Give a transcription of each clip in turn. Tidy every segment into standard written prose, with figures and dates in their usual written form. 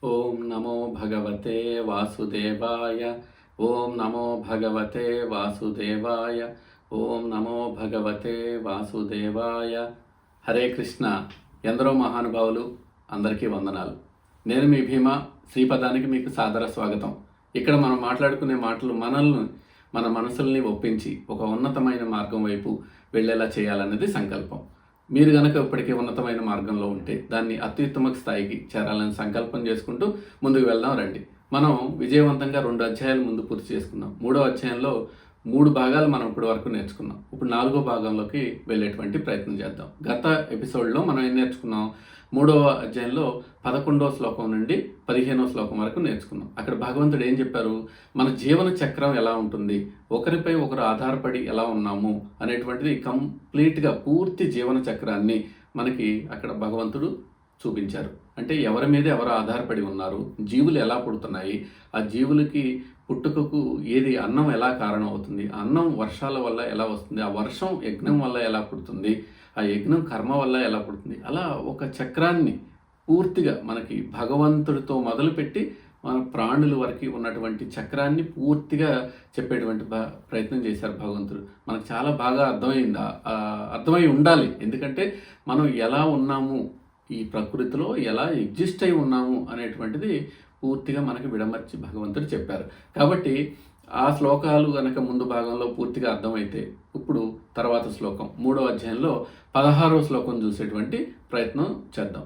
ఓం నమో భగవతే వాసుదేవాయ. ఓం నమో భగవతే వాసుదేవాయ. ఓం నమో భగవతే వాసుదేవాయ. హరే కృష్ణ. ఎందరో మహానుభావులు, అందరికీ వందనాలు. నేను మీ భీమా. శ్రీపదానికి మీకు సాదర స్వాగతం. ఇక్కడ మనం మాట్లాడుకునే మాటలు మన మనసుల్ని ఒప్పించి ఒక ఉన్నతమైన మార్గం వైపు వెళ్ళేలా చేయాలన్నది సంకల్పం. మీరు కనుక ఇప్పటికీ ఉన్నతమైన మార్గంలో ఉంటే దాన్ని అత్యుత్తమ స్థాయికి చేరాలని సంకల్పం చేసుకుంటూ ముందుకు వెళ్దాం రండి. మనం విజయవంతంగా 2 అధ్యాయాలు ముందు పూర్తి చేసుకున్నాం. 3వ అధ్యాయంలో 3 భాగాలు మనం ఇప్పటి వరకు నేర్చుకున్నాం. ఇప్పుడు 4వ భాగంలోకి వెళ్ళేటువంటి ప్రయత్నం చేద్దాం. గత ఎపిసోడ్లో మనం ఏం నేర్చుకున్నాం? 3వ అధ్యాయంలో 11వ శ్లోకం నుండి 15వ శ్లోకం వరకు నేర్చుకున్నాం. అక్కడ భగవంతుడు ఏం చెప్పారు? మన జీవన చక్రం ఎలా ఉంటుంది, ఒకరిపై ఒకరు ఆధారపడి ఎలా ఉన్నాము అనేటువంటిది కంప్లీట్గా పూర్తి జీవన చక్రాన్ని మనకి అక్కడ భగవంతుడు చూపించారు. అంటే ఎవరి మీద ఎవరు ఆధారపడి ఉన్నారు, జీవులు ఎలా పుడుతున్నాయి, ఆ జీవులకి పుట్టుకకు ఏది అన్నం ఎలా కారణం అవుతుంది, అన్నం వర్షాల వల్ల ఎలా వస్తుంది, ఆ వర్షం యజ్ఞం వల్ల ఎలా పుడుతుంది, ఆ యజ్ఞం కర్మ వల్ల ఎలా పుడుతుంది, అలా ఒక చక్రాన్ని పూర్తిగా మనకి భగవంతుడితో మొదలుపెట్టి మన ప్రాణుల వరకు ఉన్నటువంటి చక్రాన్ని పూర్తిగా చెప్పేటువంటి ప్రయత్నం చేశారు భగవంతుడు. మనకు చాలా బాగా అర్థమై ఉండాలి. ఎందుకంటే మనం ఎలా ఉన్నాము, ఈ ప్రకృతిలో ఎలా ఎగ్జిస్ట్ అయి ఉన్నాము అనేటువంటిది పూర్తిగా మనకి విడమర్చి భగవంతుడు చెప్పారు. కాబట్టి ఆ శ్లోకాలు కనుక ముందు భాగంలో పూర్తిగా అర్థమైతే ఇప్పుడు తర్వాత శ్లోకం 3వ అధ్యాయంలో 16వ శ్లోకం చూసేటువంటి ప్రయత్నం చేద్దాం.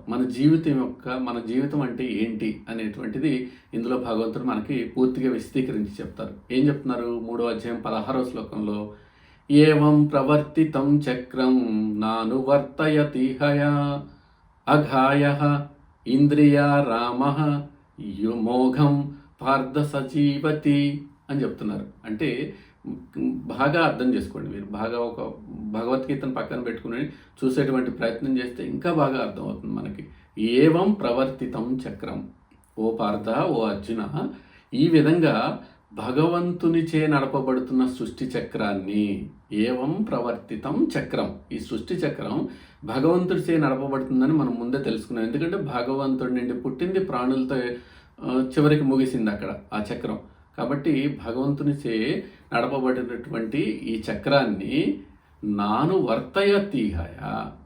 మన జీవితం అంటే ఏంటి అనేటువంటిది ఇందులో భగవంతుడు మనకి పూర్తిగా విశదీకరించి చెప్తారు. ఏం చెప్తున్నారు? 3వ అధ్యాయం 16వ శ్లోకంలో ఏవం ప్రవర్తితం చక్రం నానువర్తయతి హయా అఘాయః ఇంద్రియా రామః యుమోఘం పార్థ సజీవతి అని చెప్తున్నారు. అంటే బాగా అర్థం చేసుకోండి. మీరు బాగా ఒక భగవద్గీతను పక్కన పెట్టుకుని చూసేటువంటి ప్రయత్నం చేస్తే ఇంకా బాగా అర్థమవుతుంది మనకి. ఏవం ప్రవర్తితం చక్రం. ఓ పార్థ, ఓ అర్జున, ఈ విధంగా భగవంతునిచే నడపబడుతున్న సృష్టి చక్రాన్ని, ఏవం ప్రవర్తితం చక్రం, ఈ సృష్టి చక్రం భగవంతుడిచే నడపబడుతుందని మనం ముందే తెలుసుకున్నాం. ఎందుకంటే భగవంతుడి నుండి పుట్టింది, ప్రాణులతో చివరికి ముగిసింది అక్కడ ఆ చక్రం. కాబట్టి భగవంతునిచే నడపబడినటువంటి ఈ చక్రాన్ని నాను వర్తయతిహయ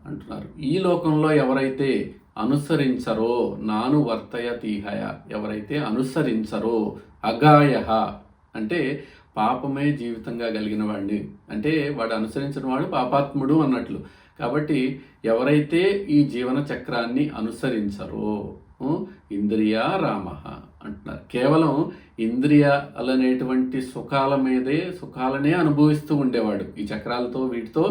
అంటున్నారు. ఈ లోకంలో ఎవరైతే అనుసరించరో, నాను వర్తయతిహయ, ఎవరైతే అనుసరించరో, అగాయ అంటే పాపమే జీవితంగా కలిగిన వాడిని, అంటే వాడు అనుసరించిన వాడు పాపాత్ముడు అన్నట్లు. కాబట్టి ఎవరైతే ఈ జీవన చక్రాన్ని అనుసరించరో, ఇంద్రియా రామ అంటున్నారు. కేవలం ఇంద్రియాలనేటువంటి సుఖాలనే అనుభవిస్తూ ఉండేవాడు. ఈ చక్రాలతో వీటితో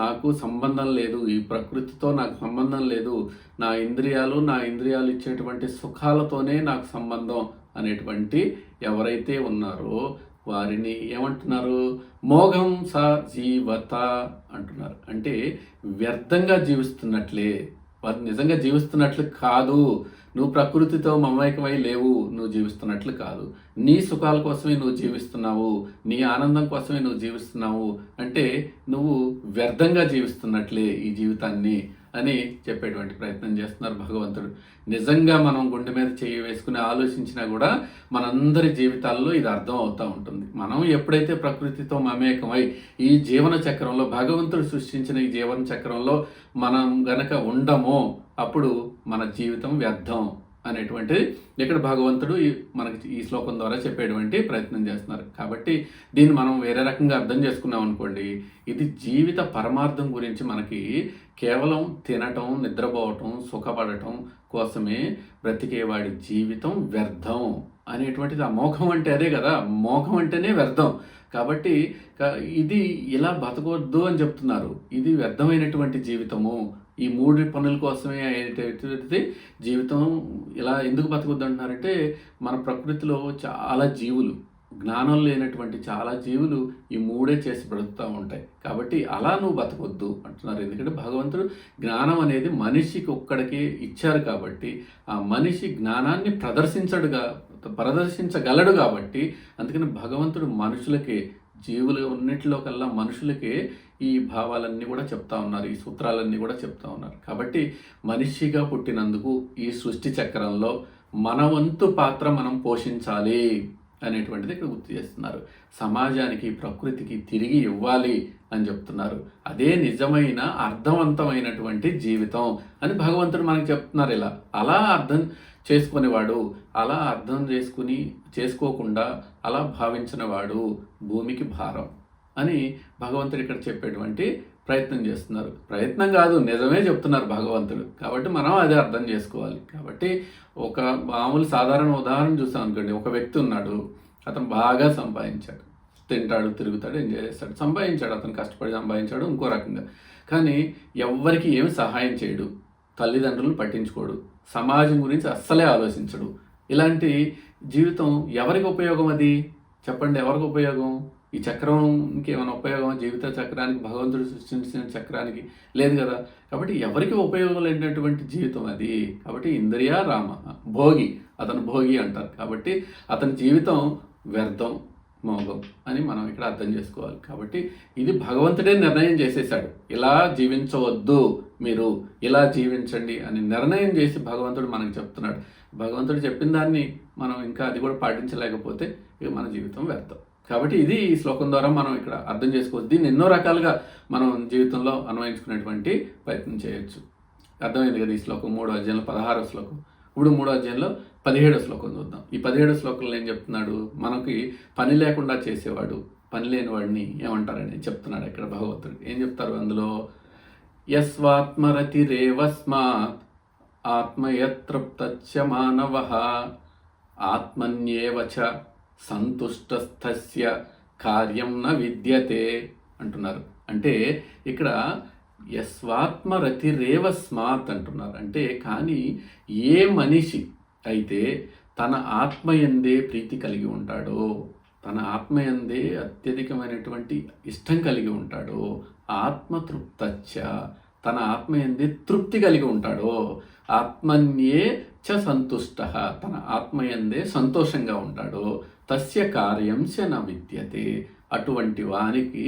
నాకు సంబంధం లేదు, ఈ ప్రకృతితో నాకు సంబంధం లేదు, నా ఇంద్రియాలు ఇచ్చేటువంటి సుఖాలతోనే నాకు సంబంధం అనేటువంటి ఎవరైతే ఉన్నారో వారిని ఏమంటున్నారు? మోఘం స జీవత అంటున్నారు. అంటే వ్యర్థంగా జీవిస్తున్నట్లే, వారు నిజంగా జీవిస్తున్నట్లు కాదు. నువ్వు ప్రకృతితో మమైకమై లేవు, నువ్వు జీవిస్తున్నట్లు కాదు. నీ సుఖాల కోసమే నువ్వు జీవిస్తున్నావు, నీ ఆనందం కోసమే నువ్వు జీవిస్తున్నావు, అంటే నువ్వు వ్యర్థంగా జీవిస్తున్నట్లే ఈ జీవితాన్ని అని చెప్పేటువంటి ప్రయత్నం చేస్తున్నారు భగవంతుడు. నిజంగా మనం గుండె మీద చేయి వేసుకుని ఆలోచించినా కూడా మనందరి జీవితాల్లో ఇది అర్థం అవుతూ ఉంటుంది. మనం ఎప్పుడైతే ప్రకృతితో మమేకమై ఈ జీవన చక్రంలో, భగవంతుడు సృష్టించిన ఈ జీవన చక్రంలో మనం గనక ఉండమో అప్పుడు మన జీవితం వ్యర్థం అనేటువంటిది ఇక్కడ భగవంతుడు మనకి ఈ శ్లోకం ద్వారా చెప్పేటువంటి ప్రయత్నం చేస్తున్నారు. కాబట్టి దీన్ని మనం వేరే రకంగా అర్థం చేసుకున్నాం అనుకోండి, ఇది జీవిత పరమార్థం గురించి మనకి కేవలం తినటం, నిద్రపోవటం, సుఖపడటం కోసమే బ్రతికేవాడి జీవితం వ్యర్థం అనేటువంటిది. ఆ మోఖం అంటే అదే కదా, మోఖం అంటేనే వ్యర్థం. కాబట్టి ఇది ఇలా బతకొద్దు అని చెప్తున్నారు. ఇది వ్యర్థమైనటువంటి జీవితము, ఈ 3 పనుల కోసమే అయ్యేటటువంటిది జీవితం. ఇలా ఎందుకు బతకొద్దు అంటున్నారంటే, మన ప్రకృతిలో చాలా జీవులు, జ్ఞానం లేనటువంటి చాలా జీవులు ఈ 3 చేసి బ్రతుకుతూ ఉంటాయి. కాబట్టి అలా నువ్వు బతకొద్దు అంటున్నారు. ఎందుకంటే భగవంతుడు జ్ఞానం అనేది మనిషికి ఒక్కడికే ఇచ్చారు కాబట్టి, ఆ మనిషి జ్ఞానాన్ని ప్రదర్శించగలడు కాబట్టి, అందుకని భగవంతుడు మనుషులకే, జీవులు ఉన్నట్లో కల్లా మనుషులకే ఈ భావాలన్నీ కూడా చెప్తా ఉన్నారు, ఈ సూత్రాలన్నీ కూడా చెప్తా ఉన్నారు. కాబట్టి మనిషిగా పుట్టినందుకు ఈ సృష్టి చక్రంలో మన వంతు పాత్ర మనం పోషించాలి అనేటువంటిది ఇక్కడ గుర్తు చేస్తున్నారు. సమాజానికి, ప్రకృతికి తిరిగి ఇవ్వాలి అని చెప్తున్నారు. అదే నిజమైన అర్థవంతమైనటువంటి జీవితం అని భగవంతుడు మనకు చెప్తున్నారు. అలా అర్థం చేసుకునేవాడు, అలా అర్థం చేసుకోకుండా అలా భావించిన వాడు భూమికి భారం అని భగవంతుడు ఇక్కడ చెప్పేటువంటి ప్రయత్నం చేస్తున్నారు. ప్రయత్నం కాదు, నిజమే చెప్తున్నారు భగవంతుడు. కాబట్టి మనం అదే అర్థం చేసుకోవాలి. కాబట్టి ఒక మామూలు సాధారణ ఉదాహరణ చూసాం అనుకోండి. ఒక వ్యక్తి ఉన్నాడు, అతను బాగా సంపాదించాడు, తింటాడు, తిరుగుతాడు, ఎంజాయ్ చేస్తాడు, సంపాదించాడు, అతను కష్టపడి సంపాదించాడు ఇంకో రకంగా. కానీ ఎవ్వరికి ఏమి సహాయం చేయడు, తల్లిదండ్రులను పట్టించుకోడు, సమాజం గురించి అస్సలే ఆలోచించడు. ఇలాంటి జీవితం ఎవరికి ఉపయోగం? అది చెప్పండి, ఎవరికి ఉపయోగం? ఈ చక్రంకి ఏమైనా ఉపయోగం? జీవిత చక్రానికి, భగవంతుడు సృష్టించిన చక్రానికి లేదు కదా. కాబట్టి ఎవరికి ఉపయోగం లేనటువంటి జీవితం అది. కాబట్టి ఇంద్రియ రామ భోగి, అతను భోగి అంటారు. కాబట్టి అతని జీవితం వ్యర్థం, మోగం అని మనం ఇక్కడ అర్థం చేసుకోవాలి. కాబట్టి ఇది భగవంతుడే నిర్ణయం చేసేసాడు. ఇలా జీవించవద్దు, మీరు ఇలా జీవించండి అని నిర్ణయం చేసి భగవంతుడు మనకు చెప్తున్నాడు. భగవంతుడు చెప్పిన దాన్ని మనం ఇంకా అది కూడా పాటించలేకపోతే ఇక మన జీవితం వ్యర్థం. కాబట్టి ఇది ఈ శ్లోకం ద్వారా మనం ఇక్కడ అర్థం చేసుకోవచ్చు. దీన్ని ఎన్నో రకాలుగా మనం జీవితంలో అన్వయించుకునేటువంటి ప్రయత్నం చేయొచ్చు. అర్థమైంది కదా ఈ శ్లోకం. 3వ అధ్యాయంలో 16వ శ్లోకం. ఇప్పుడు 3వ అధ్యాయంలో 17వ శ్లోకం చూద్దాం. ఈ 17వ శ్లోకంలో ఏం చెప్తున్నాడు? మనకి పని లేకుండా చేసేవాడు, పని లేని వాడిని ఏమంటారని చెప్తున్నాడు ఇక్కడ భగవంతుడు. ఏం చెప్తారు అందులో? యస్వాత్మరతిరేవస్మాత్ ఆత్మయతృప్తస్య మానవః ఆత్మన్యేవ చ సంతుష్టస్థస్య కార్యం న విద్యతే అంటున్నారు. అంటే ఇక్కడ యస్వాత్మరతిరేవ స్మాత్ అంటున్నారు. అంటే కానీ ఏ మనిషి అయితే తన ఆత్మయందే ప్రీతి కలిగి ఉంటాడో, తన ఆత్మయందే అత్యధికమైనటువంటి ఇష్టం కలిగి ఉంటాడో, ఆత్మతృప్తచ్చ తన ఆత్మయందే తృప్తి కలిగి ఉంటాడో, ఆత్మన్యే చ సంతుష్ట తన ఆత్మయందే సంతోషంగా ఉంటాడో, తస్య కార్యంశ న విద్యతే అటువంటి వానికి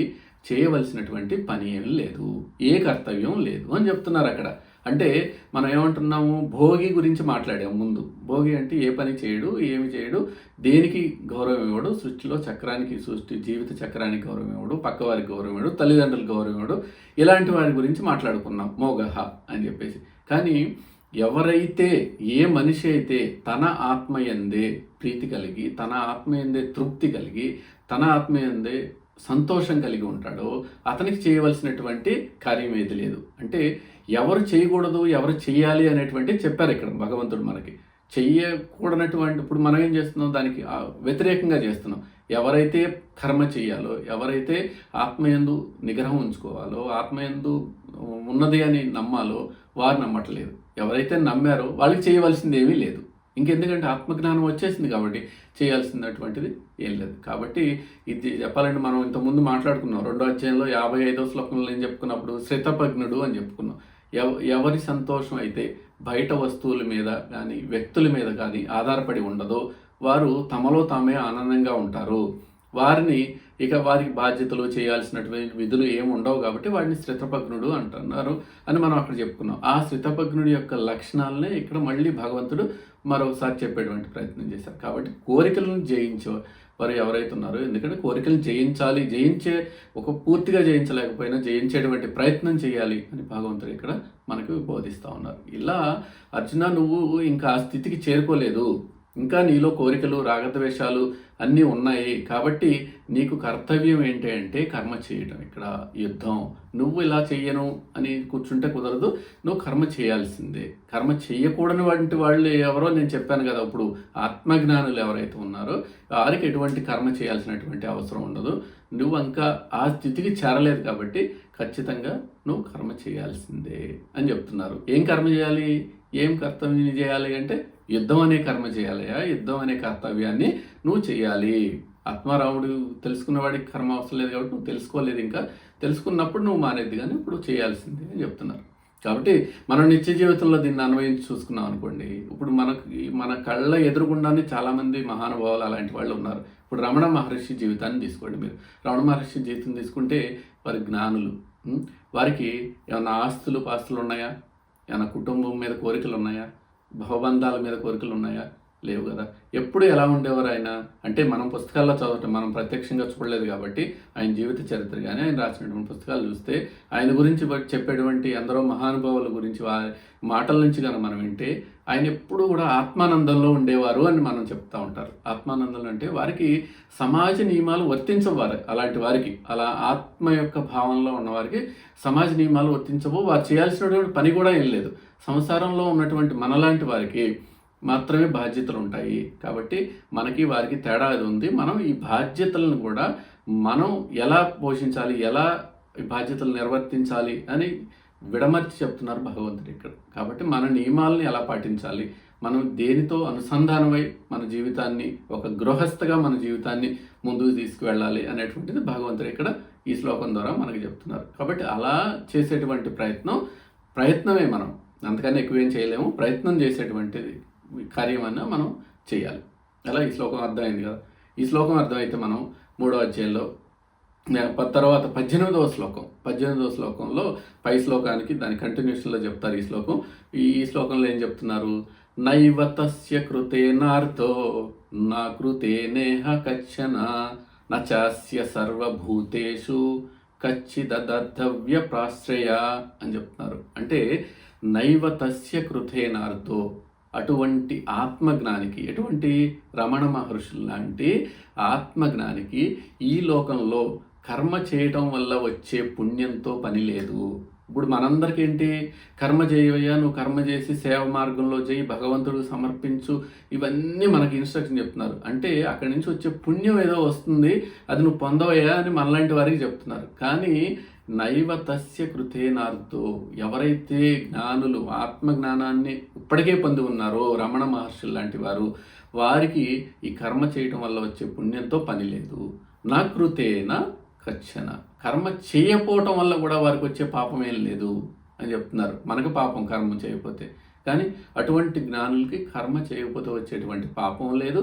చేయవలసినటువంటి పని ఏం లేదు, ఏ కర్తవ్యం లేదు అని చెప్తున్నారు అక్కడ. అంటే మనం ఏమంటున్నాము? భోగి గురించి మాట్లాడాము ముందు. భోగి అంటే ఏ పని చేయడు, ఏమి చేయడు, దేనికి గౌరవం ఇవ్వడు, సృష్టిలో చక్రానికి, జీవిత చక్రానికి గౌరవం ఇవ్వడు, పక్కవారికి గౌరవం ఇవ్వడు, తల్లిదండ్రులకు గౌరవం ఇవ్వడు, ఇలాంటి వారి గురించి మాట్లాడుకున్నాం మోగహ అని చెప్పేసి. కానీ ఎవరైతే, ఏ మనిషి అయితే తన ఆత్మయందే ప్రీతి కలిగి, తన ఆత్మయందే తృప్తి కలిగి, తన ఆత్మయందే సంతోషం కలిగి ఉంటాడో అతనికి చేయవలసినటువంటి కార్యం ఏది లేదు. అంటే ఎవరు చేయకూడదు, ఎవరు చేయాలి అనేటువంటి చెప్పారు ఇక్కడ భగవంతుడు మనకి. చెయ్యకూడనటువంటి, ఇప్పుడు మనం ఏం చేస్తున్నాం? దానికి వ్యతిరేకంగా చేస్తున్నాం. ఎవరైతే కర్మ చేయాలో, ఎవరైతే ఆత్మయందు నిగ్రహం ఉంచుకోవాలో, ఆత్మయందు ఉన్నది అని నమ్మాలో వారు నమ్మట్లేదు. ఎవరైతే నమ్మారో వాళ్ళకి చేయవలసింది ఏమీ లేదు. ఇంకెందుకంటే ఆత్మజ్ఞానం వచ్చేసింది కాబట్టి చేయాల్సినటువంటిది ఏం లేదు. కాబట్టి ఇది చెప్పాలంటే మనం ఇంతకుముందు మాట్లాడుకున్నాం 2వ అధ్యాయంలో 55వ శ్లోకంలో ఏం చెప్పుకున్నప్పుడు శ్రితపజ్ఞుడు అని చెప్పుకున్నాం. ఎవరి సంతోషం అయితే బయట వస్తువుల మీద కానీ వ్యక్తుల మీద కానీ ఆధారపడి ఉండదో వారు తమలో తామే ఆనందంగా ఉంటారు. వారికి బాధ్యతలు చేయాల్సినటువంటి విధులు ఏమి ఉండవు కాబట్టి వాడిని శ్రితపజ్ఞుడు అంటున్నారు అని మనం అక్కడ చెప్పుకున్నాం. ఆ శ్రితపజ్ఞుడి యొక్క లక్షణాలనే ఇక్కడ మళ్ళీ భగవంతుడు మరొకసారి చెప్పేటువంటి ప్రయత్నం చేశారు. కాబట్టి కోరికలను జయించే వారు ఎవరైతే ఉన్నారో, ఎందుకంటే కోరికలను జయించాలి, పూర్తిగా జయించలేకపోయినా జయించేటువంటి ప్రయత్నం చేయాలి అని భగవంతుడు ఇక్కడ మనకు బోధిస్తూ ఉన్నారు. ఇలా అర్జున, నువ్వు ఇంకా ఆ స్థితికి చేరుకోలేదు, ఇంకా నీలో కోరికలు, రాగద్వేషాలు అన్నీ ఉన్నాయి. కాబట్టి నీకు కర్తవ్యం ఏంటి అంటే కర్మ చేయడం. ఇక్కడ యుద్ధం. నువ్వు ఇలా చెయ్యను అని కూర్చుంటే కుదరదు, నువ్వు కర్మ చేయాల్సిందే. కర్మ చేయకూడని వంటి వాళ్ళు ఎవరో నేను చెప్పాను కదా. ఇప్పుడు ఆత్మజ్ఞానులు ఎవరైతే ఉన్నారో వారికి ఎటువంటి కర్మ చేయాల్సినటువంటి అవసరం ఉండదు. నువ్వు ఇంకా ఆ స్థితికి చేరలేదు కాబట్టి ఖచ్చితంగా నువ్వు కర్మ చేయాల్సిందే అని చెప్తున్నారు. ఏం కర్మ చేయాలి, ఏం కర్తవ్యం చేయాలి అంటే యుద్ధం అనే కర్మ చేయాలి. యుద్ధం అనే కర్తవ్యాన్ని నువ్వు చేయాలి. ఆత్మారాముడు తెలుసుకున్నవాడికి కర్మ అవసరం లేదు కాబట్టి నువ్వు తెలుసుకోలేదు. ఇంకా తెలుసుకున్నప్పుడు నువ్వు మానేది, కానీ ఇప్పుడు చేయాల్సిందే అని చెప్తున్నారు. కాబట్టి మనం నిత్య జీవితంలో దీన్ని అన్వయించి చూసుకున్నాం అనుకోండి. ఇప్పుడు మన కళ్ళ ఎదురుగుండానే చాలామంది మహానుభావులు అలాంటి వాళ్ళు ఉన్నారు. ఇప్పుడు రమణ మహర్షి జీవితాన్ని తీసుకోండి మీరు. రమణ మహర్షి జీవితం తీసుకుంటే వారి జ్ఞానులు. వారికి ఏమైనా పాస్తులు ఉన్నాయా? ఏమైనా కుటుంబం మీద కోరికలు ఉన్నాయా? భవబంధాల మీద కోరికలు ఉన్నాయా? లేవు కదా. ఎప్పుడు ఎలా ఉండేవారు ఆయన అంటే మనం పుస్తకాల్లో చదవటం, మనం ప్రత్యక్షంగా చూడలేదు కాబట్టి ఆయన జీవిత చరిత్ర కానీ ఆయన రాసినటువంటి పుస్తకాలు చూస్తే ఆయన గురించి చెప్పేటువంటి ఎందరో మహానుభావుల గురించి వారి మాటల నుంచి కనుక మనం వింటే ఆయన ఎప్పుడు కూడా ఆత్మానందంలో ఉండేవారు అని మనం చెప్తూ ఉంటారు. ఆత్మానందంలో అంటే వారికి సమాజ నియమాలు వర్తించవారు. అలాంటి వారికి, అలా ఆత్మ యొక్క భావనలో ఉన్నవారికి సమాజ నియమాలు వర్తించవు. వారు చేయాల్సినటువంటి పని కూడా ఏం లేదు. సంసారంలో ఉన్నటువంటి మనలాంటి వారికి మాత్రమే బాధ్యతలు ఉంటాయి. కాబట్టి మనకి వారికి తేడా అది ఉంది. మనం ఈ బాధ్యతలను కూడా మనం ఎలా పోషించాలి, ఎలా ఈ బాధ్యతలు నిర్వర్తించాలి అని విడమర్చి చెప్తున్నారు భగవంతుడు ఇక్కడ. కాబట్టి మన నియమాలని ఎలా పాటించాలి, మనం దేనితో అనుసంధానమై మన జీవితాన్ని ఒక గృహస్థగా మన జీవితాన్ని ముందుకు తీసుకువెళ్ళాలి అనేటువంటిది భగవంతుడు ఇక్కడ ఈ శ్లోకం ద్వారా మనకు చెప్తున్నారు. కాబట్టి అలా చేసేటువంటి ప్రయత్నమే మనం, అంతకన్నా ఎక్కువేం చేయలేము. ప్రయత్నం చేసేటువంటిది కార్యమన్నా మనం చేయాలి. అలా ఈ శ్లోకం అర్థమైంది కదా. ఈ శ్లోకం అర్థమైతే మనం 3వ అధ్యాయంలో తర్వాత 18వ శ్లోకంలో పై శ్లోకానికి దాని కంటిన్యూషన్లో చెప్తారు ఈ శ్లోకం. ఈ శ్లోకంలో ఏం చెప్తున్నారు? నైవ తస్య కృతేనార్థో నా కృతేనేహ కచ్చన నచాస్య సర్వభూతేషు కచ్చిదర్థవ్య ప్రాశ్రయ అని చెప్తున్నారు. అంటే నైవ తస్య కృతేనార్థో, అటువంటి ఆత్మజ్ఞానికి, ఎటువంటి రమణ మహర్షులు లాంటి ఆత్మజ్ఞానికి ఈ లోకంలో కర్మ చేయటం వల్ల వచ్చే పుణ్యంతో పని లేదు. ఇప్పుడు మనందరికీ ఏంటి, కర్మ చేయవయ్యా, నువ్వు కర్మ చేసి సేవ మార్గంలో చేయి, భగవంతుడికి సమర్పించు, ఇవన్నీ మనకి ఇన్స్ట్రక్షన్ చెప్తున్నారు. అంటే అక్కడి నుంచి వచ్చే పుణ్యం ఏదో వస్తుంది, అది నువ్వు పొందవయ్యా అని మనలాంటి వారికి చెప్తున్నారు. కానీ నైవ తస్య కృతేనార్థో, ఎవరైతే జ్ఞానులు ఆత్మజ్ఞానాన్ని ఇప్పటికే పొంది ఉన్నారో రమణ మహర్షులు లాంటి వారు, వారికి ఈ కర్మ చేయటం వల్ల వచ్చే పుణ్యంతో పని లేదు. నా కృతేన కచ్చన, కర్మ చేయకపోవటం వల్ల కూడా వారికి వచ్చే పాపం ఏం లేదు అని చెప్తున్నారు. మనకు పాపం కర్మ చేయకపోతే, కానీ అటువంటి జ్ఞానులకి కర్మ చేయకపోతే వచ్చేటువంటి పాపం లేదు,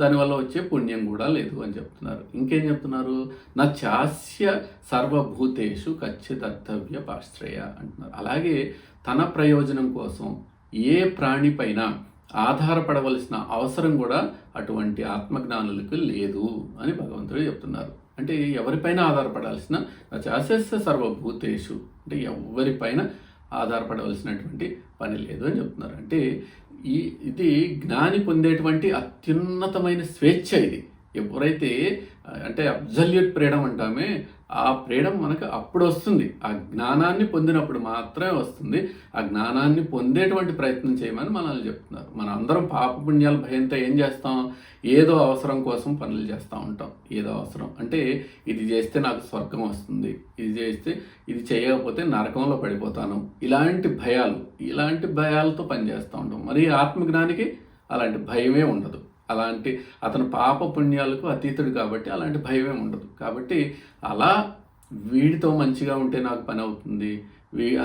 దానివల్ల వచ్చే పుణ్యం కూడా లేదు అని చెప్తున్నారు. ఇంకేం చెప్తున్నారు? నా చాస్య సర్వభూతేషు కచ్చిదర్థవ్య పాశ్రయ అంటున్నారు. అలాగే తన ప్రయోజనం కోసం ఏ ప్రాణిపైన ఆధారపడవలసిన అవసరం కూడా అటువంటి ఆత్మజ్ఞానులకు లేదు అని భగవంతుడు చెప్తున్నారు. అంటే ఎవరిపైన ఆధారపడాల్సిన చాస్య సర్వభూతేషు, అంటే ఎవరిపైన ఆధారపడవలసినటువంటి పని లేదు అని చెప్తున్నారు. అంటే ఇది జ్ఞాని పొందేటువంటి అత్యున్నతమైన స్వేచ్ఛ. ఇది ఎవరైతే అంటే అబ్జల్యూట్ ఫ్రీడమ్ అంటామే, ఆ ఫ్రీడమ్ మనకు అప్పుడు వస్తుంది, ఆ జ్ఞానాన్ని పొందినప్పుడు మాత్రమే వస్తుంది. ఆ జ్ఞానాన్ని పొందేటువంటి ప్రయత్నం చేయమని మనల్ని చెప్తున్నారు. మనం అందరం పాపపుణ్యాల భయంతో ఏం చేస్తాం, ఏదో అవసరం కోసం పనులు చేస్తూ ఉంటాం. ఏదో అవసరం అంటే ఇది చేస్తే నాకు స్వర్గం వస్తుంది, ఇది చేయకపోతే నరకంలో పడిపోతాను, ఇలాంటి భయాలతో పనిచేస్తూ ఉంటాం. మరి ఆత్మజ్ఞానికి అలాంటి భయమే ఉండదు. అతను పాప పుణ్యాలకు అతీతుడు కాబట్టి అలాంటి భయమే ఉండదు. కాబట్టి అలా వీడితో మంచిగా ఉంటే నాకు పని అవుతుంది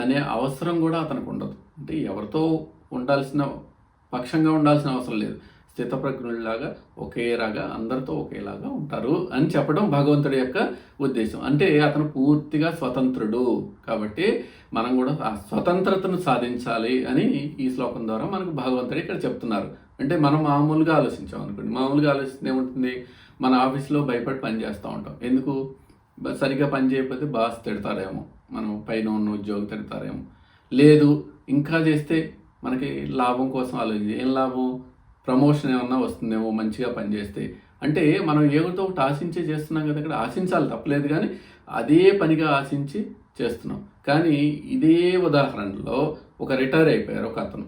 అనే అవసరం కూడా అతనికి ఉండదు. అంటే ఎవరితో పక్షంగా ఉండాల్సిన అవసరం లేదు. స్థితప్రజ్ఞుడిలాగా ఒకేలాగా అందరితో ఒకేలాగా ఉంటారు అని చెప్పడం భగవంతుడి యొక్క ఉద్దేశం. అంటే అతను పూర్తిగా స్వతంత్రుడు. కాబట్టి మనం కూడా ఆ స్వతంత్రతను సాధించాలి అని ఈ శ్లోకం ద్వారా మనకు భగవంతుడు ఇక్కడ చెప్తున్నారు. అంటే మనం మామూలుగా ఆలోచించాం అనుకోండి, మామూలుగా ఆలోచిస్తే ఏముంటుంది, మన ఆఫీస్లో భయపడి పని చేస్తూ ఉంటాం. ఎందుకు? సరిగ్గా పని చేయకపోతే బాస్ తిడతారేమో, మనం పైన ఉన్న ఉద్యోగం తిడతారేమో, లేదు ఇంకా చేస్తే మనకి లాభం కోసం ఆలోచించి, ఏం లాభం, ప్రమోషన్ ఏమన్నా వస్తుందేమో మంచిగా పనిచేస్తే. అంటే మనం ఏదో ఒకటి ఆశించే చేస్తున్నాం కదా. ఇక్కడ ఆశించాలి తప్పలేదు, కానీ అదే పనిగా ఆశించి చేస్తున్నాం. కానీ ఇదే ఉదాహరణలో ఒక రిటైర్ అయిపోయారు, ఒక అతను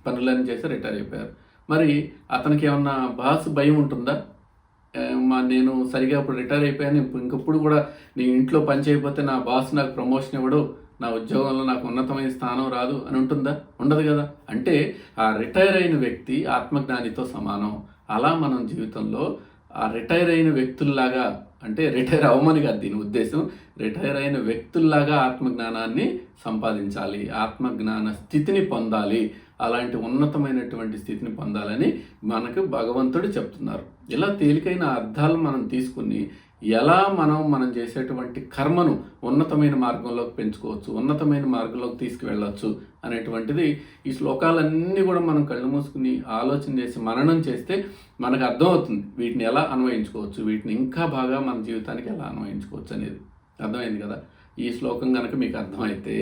పనులన్నీ చేసి రిటైర్ అయిపోయారు. మరి అతనికి ఏమన్నా బాస్ భయం ఉంటుందా? నేను సరిగా ఇప్పుడు రిటైర్ అయిపోయాను, ఇంకప్పుడు కూడా నీ ఇంట్లో పని చేయకపోతే నా బాస్ నాకు ప్రమోషన్ ఇవ్వడు, నా ఉద్యోగంలో నాకు ఉన్నతమైన స్థానం రాదు అని ఉంటుందా? ఉండదు కదా. అంటే ఆ రిటైర్ అయిన వ్యక్తి ఆత్మజ్ఞానితో సమానం. అలా మనం జీవితంలో ఆ రిటైర్ అయిన వ్యక్తుల్లాగా, అంటే రిటైర్ అవ్వమని కాదు దీని ఉద్దేశం, రిటైర్ అయిన వ్యక్తుల్లాగా ఆత్మజ్ఞానాన్ని సంపాదించాలి, ఆత్మజ్ఞాన స్థితిని పొందాలి, అలాంటి ఉన్నతమైనటువంటి స్థితిని పొందాలని మనకు భగవంతుడు చెప్తున్నారు. ఇలా తేలికైన అర్థాలు మనం తీసుకుని ఎలా మనం చేసేటువంటి కర్మను ఉన్నతమైన మార్గంలోకి పెంచుకోవచ్చు, ఉన్నతమైన మార్గంలోకి తీసుకువెళ్ళవచ్చు అనేటువంటిది ఈ శ్లోకాలన్నీ కూడా మనం కళ్ళు మూసుకుని ఆలోచన చేసి మననం చేస్తే మనకు అర్థమవుతుంది వీటిని ఎలా అన్వయించుకోవచ్చు, వీటిని ఇంకా బాగా మన జీవితానికి ఎలా అన్వయించుకోవచ్చు అనేది. అర్థమైంది కదా? ఈ శ్లోకం కనుక మీకు అర్థమైతే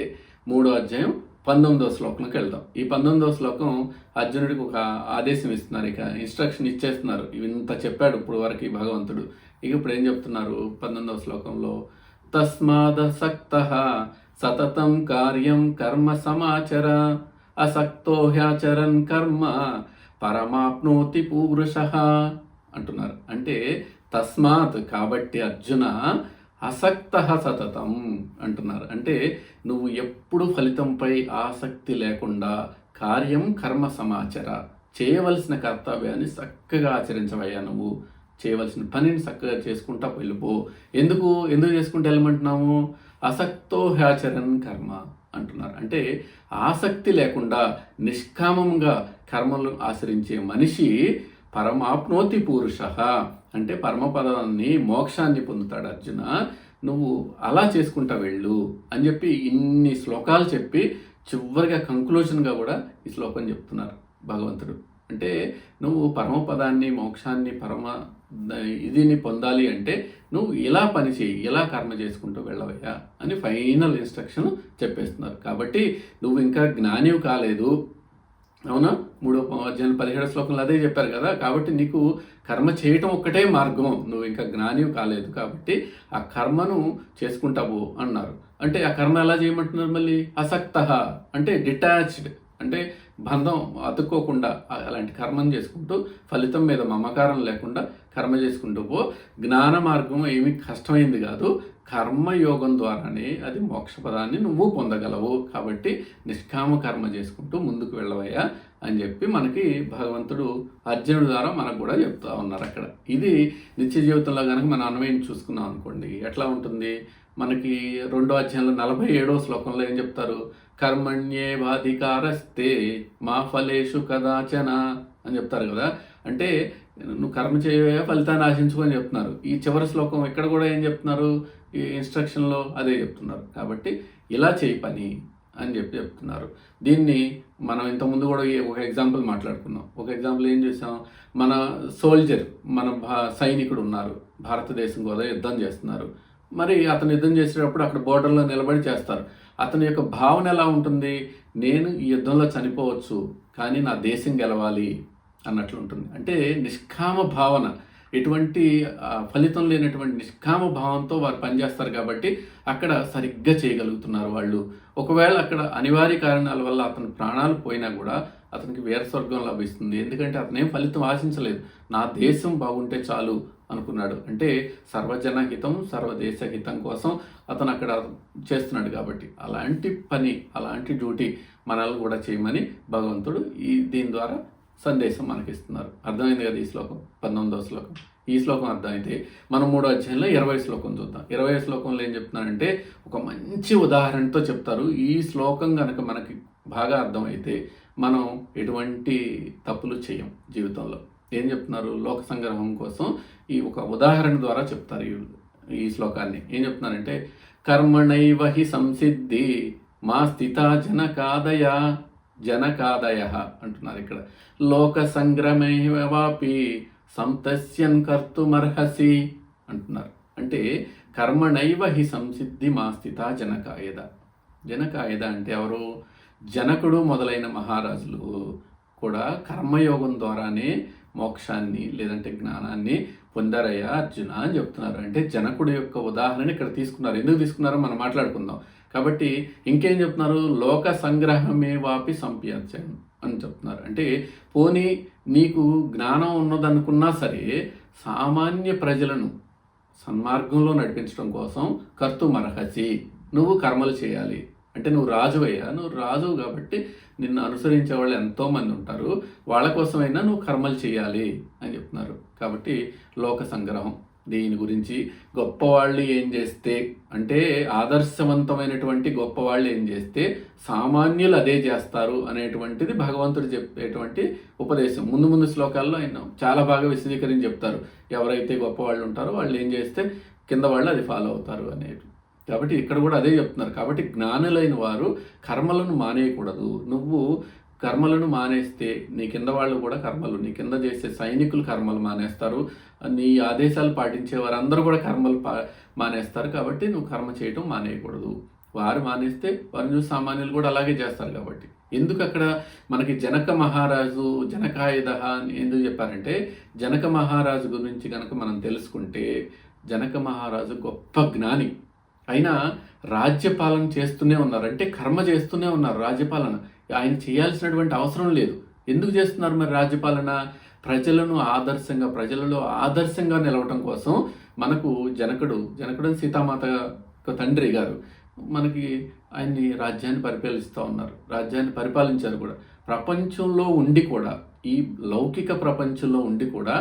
3వ అధ్యాయం 19వ శ్లోకంలోకి వెళ్దాం. ఈ 19వ శ్లోకం అర్జునుడికి ఒక ఆదేశం ఇస్తున్నారు, ఇక ఇన్స్ట్రక్షన్ ఇచ్చేస్తున్నారు. ఇంత చెప్పాడు ఇప్పుడు వరకు ఈ భగవంతుడు. ఇక ఇప్పుడు ఏం చెప్తున్నారు 19వ శ్లోకంలో, తస్మాదసక్తః సతతం కార్యం కర్మ సమాచర అసక్తో హ్యాచరన్ కర్మ పరమాప్నోతి పూరుషః అంటున్నారు. అంటే తస్మాత్ కాబట్టి అర్జున అసక్తః సతతం అంటున్నారు. అంటే నువ్వు ఎప్పుడు ఫలితంపై ఆసక్తి లేకుండా కార్యం కర్మ సమాచర, చేయవలసిన కర్తవ్యాన్ని చక్కగా ఆచరించవయ్యా. నువ్వు చేయవలసిన పనిని చక్కగా చేసుకుంటా వెళ్ళిపో. ఎందుకు చేసుకుంటూ వెళ్ళమంటున్నాము? అసక్తో హ్యాచరన్ కర్మ అంటున్నారు. అంటే ఆసక్తి లేకుండా నిష్కామంగా కర్మలు ఆచరించే మనిషి పరమాప్నోతి పురుష, అంటే పరమపదాన్ని మోక్షాన్ని పొందుతాడు. అర్జున నువ్వు అలా చేసుకుంటా వెళ్ళు అని చెప్పి ఇన్ని శ్లోకాలు చెప్పి చివరిగా కంక్లూజన్గా కూడా ఈ శ్లోకం చెప్తున్నారు భగవంతుడు. అంటే నువ్వు పరమపదాన్ని మోక్షాన్ని ఇదిని పొందాలి అంటే నువ్వు ఇలా పని చేయి, ఇలా కర్మ చేసుకుంటూ వెళ్ళవయ్యా అని ఫైనల్ ఇన్స్ట్రక్షన్ చెప్పేస్తున్నారు. కాబట్టి నువ్వు ఇంకా జ్ఞానివి కాలేదు, అవునా? 3వ అధ్యాయం 17వ శ్లోకంలో అదే చెప్పారు కదా. కాబట్టి నీకు కర్మ చేయటం ఒక్కటే మార్గం, నువ్వు ఇంకా జ్ఞానివి కాలేదు. కాబట్టి ఆ కర్మను చేసుకుంటావు అన్నారు. అంటే ఆ కర్మ ఎలా చేయమంటున్నారు మళ్ళీ? అసక్తః అంటే డిటాచ్డ్, అంటే బంధం అతుక్కోకుండా అలాంటి కర్మను చేసుకుంటూ ఫలితం మీద మమకారం లేకుండా కర్మ చేసుకుంటూ పో. జ్ఞాన మార్గం ఏమీ కష్టమైంది కాదు, కర్మయోగం ద్వారానే అది మోక్షపదాన్ని నువ్వు పొందగలవు. కాబట్టి నిష్కామ కర్మ చేసుకుంటూ ముందుకు వెళ్ళవయ్యా అని చెప్పి మనకి భగవంతుడు అర్జునుడి ద్వారా మనకు కూడా చెప్తా ఉన్నారు అక్కడ. ఇది నిత్య జీవితంలో కనుక మనం అన్వయం చూసుకున్నాం అనుకోండి ఎట్లా ఉంటుంది. మనకి 2వ అధ్యాయంలో 47వ శ్లోకంలో ఏం చెప్తారు? కర్మణ్యేవాధికారస్తే మా ఫలేషు కదాచన అని చెప్తారు కదా. అంటే నువ్వు కర్మ చేయవే ఫలితాన్ని ఆశించుకొని చెప్తున్నారు. ఈ చివరి శ్లోకం ఇక్కడ కూడా ఏం చెప్తున్నారు? ఈ ఇన్స్ట్రక్షన్లో అదే చెప్తున్నారు. కాబట్టి ఇలా చేయి పని అని చెప్తున్నారు. దీన్ని మనం ఇంతకుముందు కూడా ఒక ఎగ్జాంపుల్ మాట్లాడుకున్నాం. ఒక ఎగ్జాంపుల్ ఏం చేసాం? మన సోల్జర్, మన సైనికుడు ఉన్నారు, భారతదేశం కూడా యుద్ధం చేస్తున్నారు. మరి అతను యుద్ధం చేసేటప్పుడు అక్కడ బోర్డర్లో నిలబడి చేస్తారు. అతని యొక్క భావన ఎలా ఉంటుంది? నేను ఈ యుద్ధంలో చనిపోవచ్చు కానీ నా దేశం గెలవాలి అన్నట్లు ఉంటుంది. అంటే నిష్కామ భావన, ఎటువంటి ఫలితం లేనటువంటి నిష్కామ భావంతో వారు పనిచేస్తారు. కాబట్టి అక్కడ సరిగ్గా చేయగలుగుతున్నారు వాళ్ళు. ఒకవేళ అక్కడ అనివార్య కారణాల వల్ల అతని ప్రాణాలు పోయినా కూడా అతనికి వీర స్వర్గం లభిస్తుంది. ఎందుకంటే అతనేం ఫలితం ఆశించలేదు, నా దేశం బాగుంటే చాలు అనుకున్నాడు. అంటే సర్వజన హితం సర్వదేశ హితం కోసం అతను అక్కడ చేస్తున్నాడు. కాబట్టి అలాంటి పని, అలాంటి డ్యూటీ మనల్ని కూడా చేయమని భగవంతుడు దీని ద్వారా సందేశం మనకిస్తున్నారు. అర్థమైంది కదా ఈ శ్లోకం, 19వ శ్లోకం. ఈ శ్లోకం అర్థమైతే మనం 3వ అధ్యాయంలో 20వ శ్లోకం చూద్దాం. 20వ శ్లోకంలో ఏం చెప్తున్నారంటే ఒక మంచి ఉదాహరణతో చెప్తారు. ఈ శ్లోకం కనుక మనకి బాగా అర్థమైతే మనం ఎటువంటి తప్పులు చేయం జీవితంలో. ఏం చెప్తున్నారు? లోక సంగ్రహం కోసం ఈ ఒక ఉదాహరణ ద్వారా చెప్తారు ఈ శ్లోకాన్ని. ఏం చెప్తున్నారంటే కర్మణైవ హి సంసిద్ధి మా స్థిత జనకాదయ అంటున్నారు ఇక్కడ. లోక సంగ్రమేవాపి సంతస్యన్ కర్తుమర్హసి అంటున్నారు. అంటే కర్మణైవ హి సంసిద్ధి మా స్థిత జనకాయద అంటే ఎవరు? జనకుడు మొదలైన మహారాజులు కూడా కర్మయోగం ద్వారానే మోక్షాన్ని లేదంటే జ్ఞానాన్ని పొందారయ్యా అర్జున అని చెప్తున్నారు. అంటే జనకుడు యొక్క ఉదాహరణ ఇక్కడ తీసుకున్నారు. ఎందుకు తీసుకున్నారో మనం మాట్లాడుకుందాం. కాబట్టి ఇంకేం చెప్తున్నారు? లోక సంగ్రహమే వాపి సంప్యాచన్ అని చెప్తున్నారు. అంటే పోనీ నీకు జ్ఞానం ఉన్నదనుకున్నా సరే సామాన్య ప్రజలను సన్మార్గంలో నడిపించడం కోసం కర్తుమర్హసి, నువ్వు కర్మలు చేయాలి. అంటే నువ్వు రాజువయ్యా, నువ్వు రాజువు కాబట్టి నిన్ను అనుసరించే వాళ్ళు ఎంతోమంది ఉంటారు, వాళ్ళ కోసమైనా నువ్వు కర్మలు చేయాలి అని చెప్తున్నారు. కాబట్టి లోక సంగ్రహం దీని గురించి గొప్పవాళ్ళు ఏం చేస్తే అంటే ఆదర్శవంతమైనటువంటి గొప్పవాళ్ళు ఏం చేస్తే సామాన్యులు అదే చేస్తారు అనేటువంటిది భగవంతుడు చెప్పేటువంటి ఉపదేశం. ముందు ముందు శ్లోకాల్లో ఆయన చాలా బాగా విశదీకరించి చెప్తారు. ఎవరైతే గొప్పవాళ్ళు ఉంటారో వాళ్ళు ఏం చేస్తే కింద వాళ్ళు అది ఫాలో అవుతారు అనేది. కాబట్టి ఇక్కడ కూడా అదే చెప్తున్నారు. కాబట్టి జ్ఞానులైన వారు కర్మలను మానేయకూడదు. నువ్వు కర్మలను మానేస్తే నీ కింద వాళ్ళు కూడా నీ కింద చేసే సైనికులు కర్మలు మానేస్తారు. నీ ఆదేశాలు పాటించే వారందరూ కూడా కర్మలు మానేస్తారు. కాబట్టి నువ్వు కర్మ చేయటం మానేయకూడదు. వారు మానేస్తే వారిని చూసి సామాన్యులు కూడా అలాగే చేస్తారు. కాబట్టి ఎందుకు అక్కడ మనకి జనక మహారాజు జనకాయుధ అని ఎందుకు చెప్పారంటే, జనక మహారాజు గురించి కనుక మనం తెలుసుకుంటే, జనక మహారాజు గొప్ప జ్ఞాని అయినా రాజ్యపాలన చేస్తూనే ఉన్నారు. అంటే కర్మ చేస్తూనే ఉన్నారు. రాజ్యపాలన ఆయన చేయాల్సినటువంటి అవసరం లేదు. ఎందుకు చేస్తున్నారు మరి రాజ్యపాలన? ప్రజలలో ఆదర్శంగా నిలవటం కోసం మనకు జనకుడు సీతామాత తండ్రి గారు మనకి ఆయన్ని రాజ్యాన్ని పరిపాలిస్తూ ఉన్నారు. రాజ్యాన్ని పరిపాలించారు కూడా. ప్రపంచంలో ఉండి కూడా, ఈ లౌకిక ప్రపంచంలో ఉండి కూడా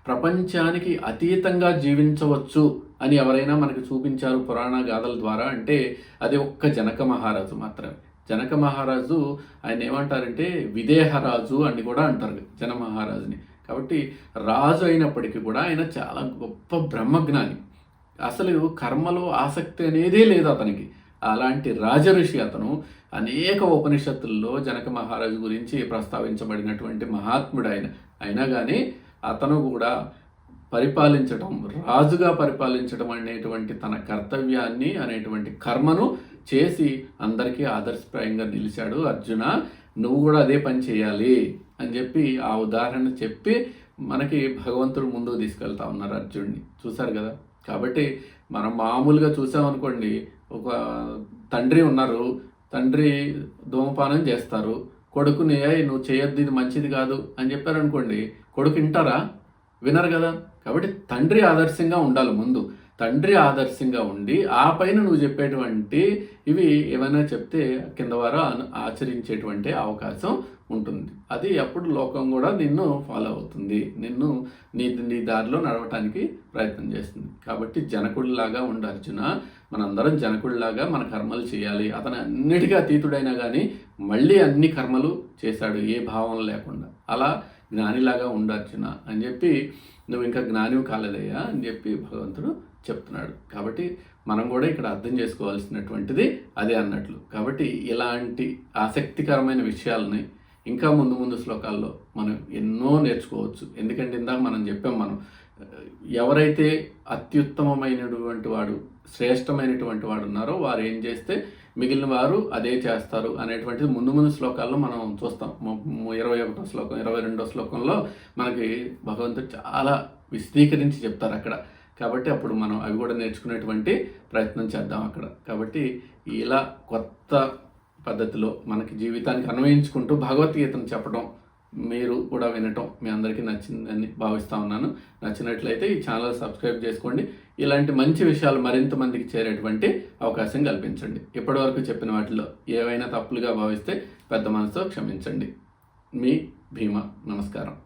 ప్రపంచానికి అతీతంగా జీవించవచ్చు అని ఎవరైనా మనకు చూపించారు పురాణ గాథల ద్వారా అంటే అది ఒక్క జనక మహారాజు మాత్రమే. జనక మహారాజు ఆయన ఏమంటారంటే విదేహరాజు అని కూడా అంటారు జన మహారాజుని. కాబట్టి రాజు అయినప్పటికీ కూడా ఆయన చాలా గొప్ప బ్రహ్మజ్ఞాని. అసలు కర్మలో ఆసక్తి అనేదే లేదు అతనికి. అలాంటి రాజఋషి అతను. అనేక ఉపనిషత్తుల్లో జనక మహారాజు గురించి ప్రస్తావించబడినటువంటి మహాత్ముడు ఆయన. అయినా కానీ అతను కూడా రాజుగా పరిపాలించడం అనేటువంటి తన కర్తవ్యాన్ని అనేటువంటి కర్మను చేసి అందరికీ ఆదర్శప్రాయంగా నిలిచాడు. అర్జున, నువ్వు కూడా అదే పని చేయాలి అని చెప్పి ఆ ఉదాహరణ చెప్పి మనకి భగవంతుడు ముందుకు తీసుకెళ్తా ఉన్నారు అర్జునుడిని. చూశారు కదా. కాబట్టి మనం మామూలుగా చూసామనుకోండి, ఒక తండ్రి ఉన్నారు, తండ్రి ధూమపానం చేస్తారు, కొడుకుని నువ్వు చేయొద్దు, ఇది మంచిది కాదు అని చెప్పారనుకోండి, కొడుకు వినరు కదా. కాబట్టి తండ్రి ఆదర్శంగా ఉండాలి. ముందు తండ్రి ఆదర్శంగా ఉండి ఆ పైన నువ్వు చెప్పేటువంటి ఇవి ఏమైనా చెప్తే కింద వారు ఆచరించేటువంటి అవకాశం ఉంటుంది. అది అప్పుడు లోకం కూడా నిన్ను ఫాలో అవుతుంది, నిన్ను నీ దారిలో నడవటానికి ప్రయత్నం చేస్తుంది. కాబట్టి జనకుడిలాగా ఉండు అర్జున. మనందరం జనకుడిలాగా మన కర్మలు చేయాలి. అతను అన్నిటికీ అతీతుడైనా కానీ మళ్ళీ అన్ని కర్మలు చేశాడు ఏ భావం లేకుండా. అలా జ్ఞానిలాగా ఉండు అర్జున అని చెప్పి, నువ్వు ఇంకా జ్ఞానివి కాలేదయ్యా అని చెప్పి భగవంతుడు చెప్తున్నాడు. కాబట్టి మనం కూడా ఇక్కడ అర్థం చేసుకోవాల్సినటువంటిది అదే అన్నట్లు. కాబట్టి ఇలాంటి ఆసక్తికరమైన విషయాలని ఇంకా ముందు శ్లోకాల్లో మనం ఎన్నో నేర్చుకోవచ్చు. ఎందుకంటే ఇందాక మనం చెప్పాం, మనం ఎవరైతే అత్యుత్తమమైనటువంటి వాడు, శ్రేష్టమైనటువంటి వాడు ఉన్నారో వారు ఏం చేస్తే మిగిలిన వారు అదే చేస్తారు అనేటువంటిది ముందు శ్లోకాల్లో మనం చూస్తాం. 21వ శ్లోకం 22వ శ్లోకంలో మనకి భగవంతుడు చాలా విశదీకరించి చెప్తారు అక్కడ. కాబట్టి అప్పుడు మనం అవి కూడా నేర్చుకునేటువంటి ప్రయత్నం చేద్దాం అక్కడ. కాబట్టి ఇలా కొత్త పద్ధతిలో మనకి జీవితానికి అన్వయించుకుంటూ భగవద్గీతను చెప్పడం, మీరు కూడా వినటం మీ అందరికీ నచ్చిందని భావిస్తూ ఉన్నాను. నచ్చినట్లయితే ఈ ఛానల్ సబ్స్క్రైబ్ చేసుకోండి. ఇలాంటి మంచి విషయాలు మరింత మందికి చేరేటువంటి అవకాశం కల్పించండి. ఇప్పటివరకు చెప్పిన వాటిలో ఏవైనా తప్పులుగా భావిస్తే పెద్ద మనసుతో క్షమించండి. మీ భీమా. నమస్కారం.